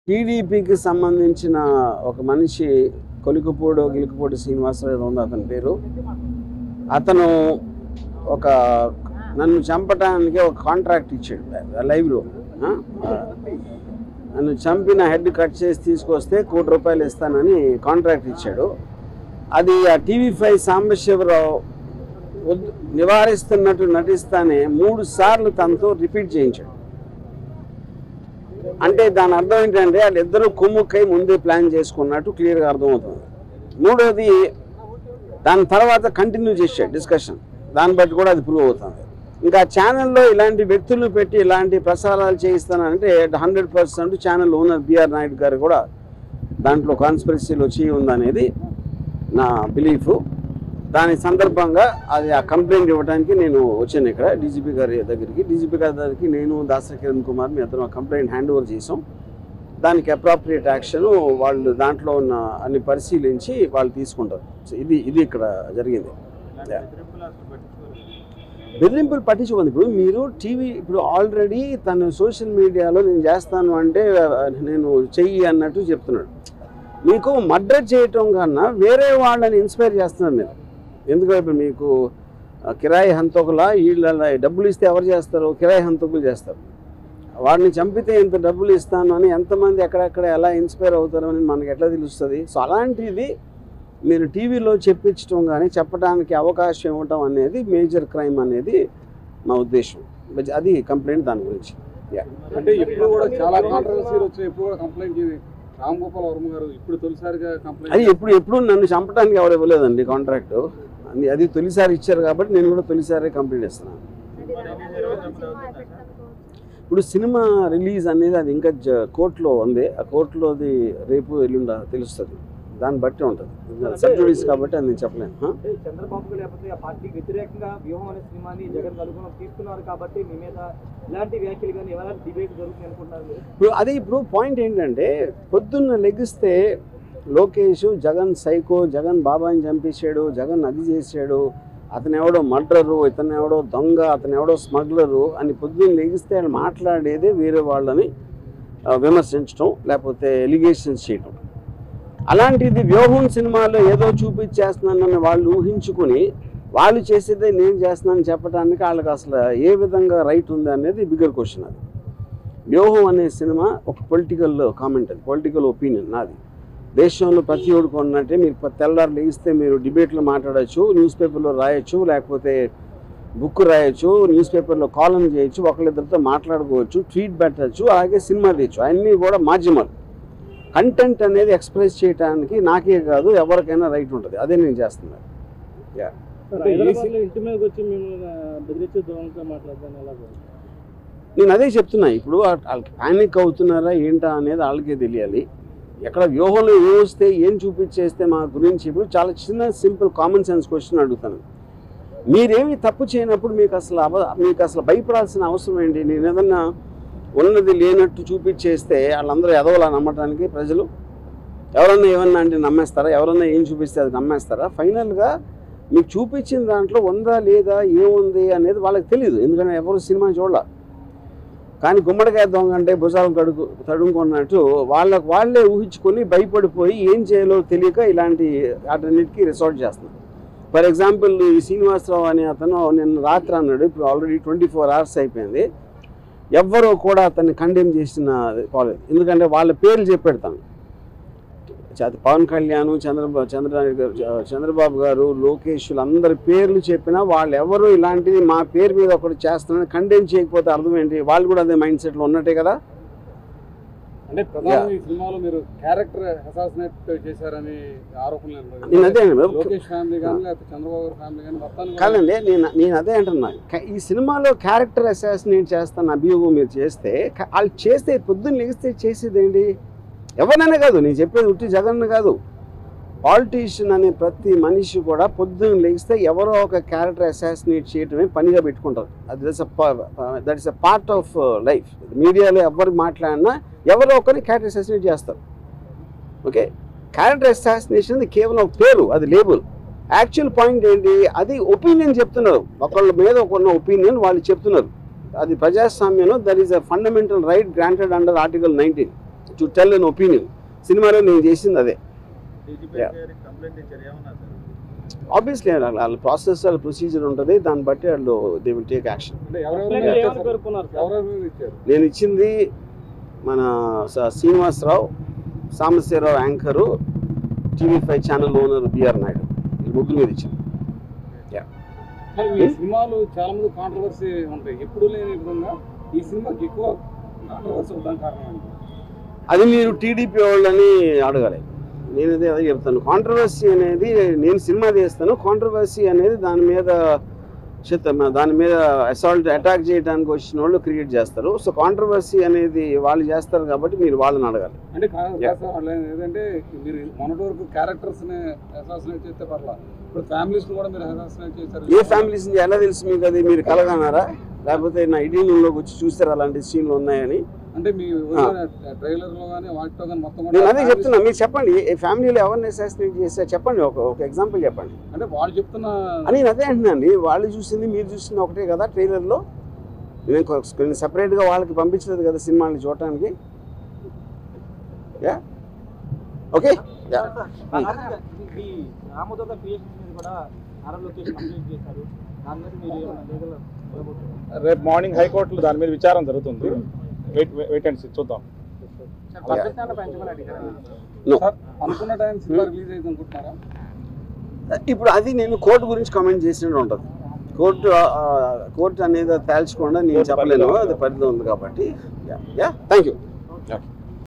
టీడీపీకి సంబంధించిన ఒక మనిషి గిలుకుపూడి శ్రీనివాసరావు ఏదో ఉంది అతని పేరు. అతను ఒక నన్ను చంపడానికి ఒక కాంట్రాక్ట్ ఇచ్చాడు లైవ్లో. నన్ను చంపిన హెడ్ కట్ చేసి తీసుకొస్తే ₹1,00,00,000 ఇస్తానని కాంట్రాక్ట్ ఇచ్చాడు. అది ఆ TV5 సాంబశివరావు నివారిస్తున్నట్టు నటిస్తానే 3 సార్లు తనతో రిపీట్ చేయించాడు. అంటే దాని అర్థం ఏంటంటే వాళ్ళిద్దరూ కుమ్ముక్కై ముందే ప్లాన్ చేసుకున్నట్టు క్లియర్గా అర్థమవుతుంది. మూడోది దాని తర్వాత కంటిన్యూ చేశాడు డిస్కషన్, దాన్ని బట్టి కూడా అది ప్రూవ్ అవుతుంది. ఇంకా ఛానల్లో ఇలాంటి వ్యక్తులను పెట్టి ఇలాంటి ప్రసారాలు చేయిస్తానంటే 100% ఛానల్ ఓనర్ బిఆర్ నాయుడు గారు కూడా దాంట్లో కాన్స్పిరసీలో చేయి ఉందనేది నా బిలీఫ్. దాని సందర్భంగా అది ఆ కంప్లైంట్ ఇవ్వడానికి నేను వచ్చాను ఇక్కడ డీజీపీ గారి దగ్గరికి. నేను దాసరి కిరణ్ కుమార్ మీ అతను కంప్లైంట్ హ్యాండ్ ఓవర్ చేసాం. దానికి అప్రాప్రియేట్ యాక్షన్ వాళ్ళు దాంట్లో ఉన్న అన్ని పరిశీలించి వాళ్ళు తీసుకుంటారు. సో ఇది ఇక్కడ జరిగింది. బెదిరింపులు పట్టించుకుంది. ఇప్పుడు ఆల్రెడీ తను సోషల్ మీడియాలో నేను చేస్తాను అంటే నేను చెయ్యి అన్నట్టు చెప్తున్నాడు. మీకు మర్డర్ చేయటం కన్నా వేరే వాళ్ళని ఇన్స్పైర్ చేస్తున్నారు మీరు. ఎందుకంటే మీకు కిరాయి హంతకులా వీళ్ళ డబ్బులు ఇస్తే ఎవరు చేస్తారు? కిరాయి హంతకులు చేస్తారు. వాడిని చంపితే ఇంత డబ్బులు ఇస్తాను అని ఎంతమంది ఎక్కడెక్కడ ఎలా ఇన్స్పైర్ అవుతారో అని మనకి ఎట్లా తెలుస్తుంది? సో అలాంటిది మీరు టీవీలో చెప్పించడం కానీ చెప్పడానికి అవకాశం ఇవ్వటం అనేది మేజర్ క్రైమ్ అనేది మా ఉద్దేశం. అది కంప్లైంట్ దాని గురించి. అంటే ఇప్పుడు కూడా చాలా కాంట్రవర్సీలు వచ్చాయి. ఇప్పుడు కూడా కంప్లైంట్ రామ్ గోపాల్ వర్మ గారు ఇప్పుడు తొలిసారిగా కంప్లైంట్ అది ఎప్పుడు నన్ను చంపడానికి ఎవరు ఇవ్వలేదండి కాంట్రాక్టు. అది తొలిసారి ఇచ్చారు కాబట్టి నేను కూడా తొలిసారి కంప్లైంట్ ఇస్తున్నాను. ఇప్పుడు సినిమా రిలీజ్ అనేది అది ఇంకా కోర్టులో ఉంది. ఆ కోర్టులోది రేపు ఎల్లుండా తెలుస్తుంది. దాన్ని బట్టి ఉంటుంది. సబ్ జుడిస్ కాబట్టి అది నేను చెప్పలేను. చంద్రబాబు లేకపోతే ఆ పార్టీకి వ్యతిరేకంగా వ్యూహం అనే సినిమాని జగన్ అనుగుణం తీసుకున్నారు కాబట్టి మీ మీద ఇలాంటి వ్యాఖ్యలు కానీ ఎవరైనా డిబేట్ జరుగుతుంది అనుకుంటున్నారు. ఇప్పుడు పాయింట్ ఏంటంటే పొద్దున్న లెగిస్తే లోకేష్ జగన్ సైకో, జగన్ బాబాని చంపేశాడు, జగన్ అది చేశాడు, అతను ఎవడో మర్డరు, ఇతను ఎవడో దొంగ, అతను ఎవడో స్మగ్లరు అని పొద్దున్న లెగిస్తే ఆయన మాట్లాడేదే వేరే వాళ్ళని విమర్శించడం లేకపోతే ఎలిగేషన్స్ చేయడం. అలాంటిది వ్యూహం సినిమాలో ఏదో చూపించేస్తున్నానని వాళ్ళు ఊహించుకుని వాళ్ళు చేసేదే నేను చేస్తున్నానని చెప్పడానికి వాళ్ళకి అసలు ఏ విధంగా రైట్ ఉంది అనేది బిగ్గర్ క్వశ్చన్. అది వ్యూహం అనే సినిమా ఒక పొలిటికల్ కామెంట్, అది పొలిటికల్ ఒపీనియన్ నాది. దేశంలో ప్రతి ఒక్కరు ఉన్నట్టే మీరు తెల్లారు లేగిస్తే మీరు డిబేట్లో మాట్లాడచ్చు, న్యూస్ పేపర్లో రాయొచ్చు, లేకపోతే బుక్ రాయొచ్చు, న్యూస్ పేపర్లో కాలం చేయొచ్చు, ఒకళ్ళిద్దరితో మాట్లాడుకోవచ్చు, ట్వీట్ పెట్టచ్చు, అలాగే సినిమా తీయచ్చు. అన్నీ కూడా మాధ్యమాలు. కంటెంట్ అనేది ఎక్స్ప్రెస్ చేయడానికి నాకే కాదు ఎవరికైనా రైట్ ఉంటుంది. అదే నేను చేస్తున్నాను. నేను అదే చెప్తున్నా. ఇప్పుడు వాళ్ళకి ప్యానిక్ అవుతున్నారా ఏంటా అనేది వాళ్ళకే తెలియాలి. ఎక్కడ వ్యూహంలో ఏం వస్తే ఏం చూపించేస్తే మా గురించి ఇప్పుడు చాలా చిన్న సింపుల్ కామన్ సెన్స్ క్వశ్చన్ అడుగుతాను. మీరేమి తప్పు చేయనప్పుడు మీకు అసలు భయపడాల్సిన అవసరం ఏంటి? నేను ఏదన్నా ఉన్నది లేనట్టు చూపించేస్తే వాళ్ళందరూ ఎదవలా నమ్మటానికి ప్రజలు ఎవరన్నా ఏమన్నా అంటే నమ్మేస్తారా? ఎవరన్నా ఏం చూపిస్తే అది నమ్మేస్తారా? ఫైనల్గా మీకు చూపించిన దాంట్లో ఉందా లేదా ఏముంది అనేది వాళ్ళకి తెలియదు. ఎందుకంటే ఎవరు సినిమా చూడాల. కానీ గుమ్మడికాయ దొంగ అంటే భుజాలు తడుముకున్నట్టు వాళ్ళే ఊహించుకొని భయపడిపోయి ఏం చేయాలో తెలియక ఇలాంటి వాటన్నిటికీ రిసార్ట్ చేస్తున్నారు. ఫర్ ఎగ్జాంపుల్ ఈ శ్రీనివాసరావు అనే అతను నిన్న రాత్రి అన్నాడు, ఇప్పుడు ఆల్రెడీ 24 hours అయిపోయింది, ఎవ్వరూ కూడా అతన్ని కండెమ్ చేసిన కాలేదు. ఎందుకంటే వాళ్ళ పేర్లు చెప్పెడతాను. పవన్ కళ్యాణ్, చంద్రబాబు గారు, లోకేష్ అందరి పేర్లు చెప్పినా వాళ్ళు ఎవరు ఇలాంటిది మా పేరు మీద ఒకటి చేస్తున్నారని కండెమ్ చేయకపోతే అర్థం ఏంటి? వాళ్ళు కూడా అదే మైండ్ సెట్లో ఉన్నట్టే కదా. అంటే ప్రధానంగా ఈ సినిమాలో మీరు క్యారెక్టర్ అసాసినేట్ చేశారని ఆరోపణలు నేను అదే లోకేష్ ఫ్యామిలీ కానీ లేకపోతే చంద్రబాబు ఫ్యామిలీ కానీ కాదండి. నేను అదే అంటున్నా. ఈ సినిమాలో క్యారెక్టర్ అసాసినేట్ చేస్తాను అభియోగం మీరు చేస్తే వాళ్ళు చేస్తే పొద్దున్న లెగిస్తే చేసేది ఏంటి? ఎవరినైనా కాదు, నేను చెప్పేది ఉట్టి జగన్ కాదు, పాలిటీషియన్ అనే ప్రతి మనిషి కూడా పొద్దున్న లెగిస్తే ఎవరో ఒక క్యారెక్టర్ అసాసినేట్ చేయటమే పనిగా పెట్టుకుంటారు. That is a part of life. మీడియాలో ఎవరు మాట్లాడినా ఎవరో ఒకరిని క్యారెక్టర్ అసాసినేట్ చేస్తారు. ఓకే, క్యారెక్టర్ అసాసినేషన్ అది కేవలం పేరు, అది లేబుల్. యాక్చువల్ పాయింట్ ఏంటి? అది ఒపీనియన్ చెప్తున్నారు. ఒకళ్ళ మీద ఒకళ్ళ ఒపీనియన్ వాళ్ళు చెప్తున్నారు. అది ప్రజాస్వామ్యంలో that is a fundamental right granted under article 19. To tell an opinion. సినిమాలో నేను చేసింది అదే. ఆబ్వియస్లీ వాళ్ళ ప్రాసెస్ వాళ్ళ ప్రొసీజర్ ఉంటుంది, దాన్ని బట్టి వాళ్ళు దే విల్ టేక్ యాక్షన్. నేను ఇచ్చింది మన Srinivasa Rao, Sambasiva Rao anchor, TV5 channel owner BR Naidu, ఈ ముగ్గురు మీద ఇచ్చాను. సినిమాలు చాలా మంది కాంట్రవర్సీ ఉంటాయి, ఎప్పుడు లేని విధంగా ఈ సినిమాకి ఎక్కువ కాంట్రవర్సీ ఉండడం కారణం అది మీరు టీడీపీ వాళ్ళని అడగాలి. నేను అదే చెప్తాను. కాంట్రవర్సీ అనేది నేను సినిమా తీస్తాను, కాంట్రవర్సీ అనేది దాని మీద అసాల్ట్ అటాక్ చేయడానికి వచ్చిన వాళ్ళు క్రియేట్ చేస్తారు. సో కాంట్రవర్సీ అనేది వాళ్ళు చేస్తారు కాబట్టి మీరు వాళ్ళని అడగాలి. అంటే ఏదంటే మీరు మొన్నటి వరకు క్యారెక్టర్స్ని అసాసినేట్ చేస్తే పర్లా, ఇప్పుడు ఫ్యామిలీస్ని కూడా మీరు అసాసినేట్ చేస్తారు. ఏ ఫ్యామిలీస్ ఎలా తెలుసు మీకు? అది మీరు కలగన్నారా, లేకపోతే నా ఐడియాలోకి వచ్చి చూస్తారా అలాంటి సీన్లు ఉన్నాయని? అంటే మీ ట్రైలర్లో కానీ వాటిలో కానీ మొత్తం నేను అదే చెప్తున్నా, మీరు చెప్పండి ఏ ఫ్యామిలీలో ఎవరిని అసాసినేట్ చేస్తే చెప్పండి, ఒక ఎగ్జాంపుల్ చెప్పండి. అంటే వాళ్ళు చెప్తున్న నేను అదే అంటున్నాండి, వాళ్ళు చూసింది మీరు చూసింది ఒకటే కదా ట్రైలర్లో. నేను సపరేట్గా వాళ్ళకి పంపించలేదు కదా సినిమాని చూడటానికి. Yeah okay. రేపు మార్నింగ్ హైకోర్టులో దాని మీద విచారం జరుగుతుంది. వెయిట్ అండ్ సీ, చూద్దాం. అనుకున్న టైం సినిమా రిలీజ్ అయింది అనుకుంటున్నారా? ఇప్పుడు అది నేను కోర్టు గురించి కామెంట్ చేసినట్టు ఉంటుంది. కోర్టు అనేది తేల్చకుండా నేను చెప్పలేను, అది పరిధి ఉంది కాబట్టి. Thank you.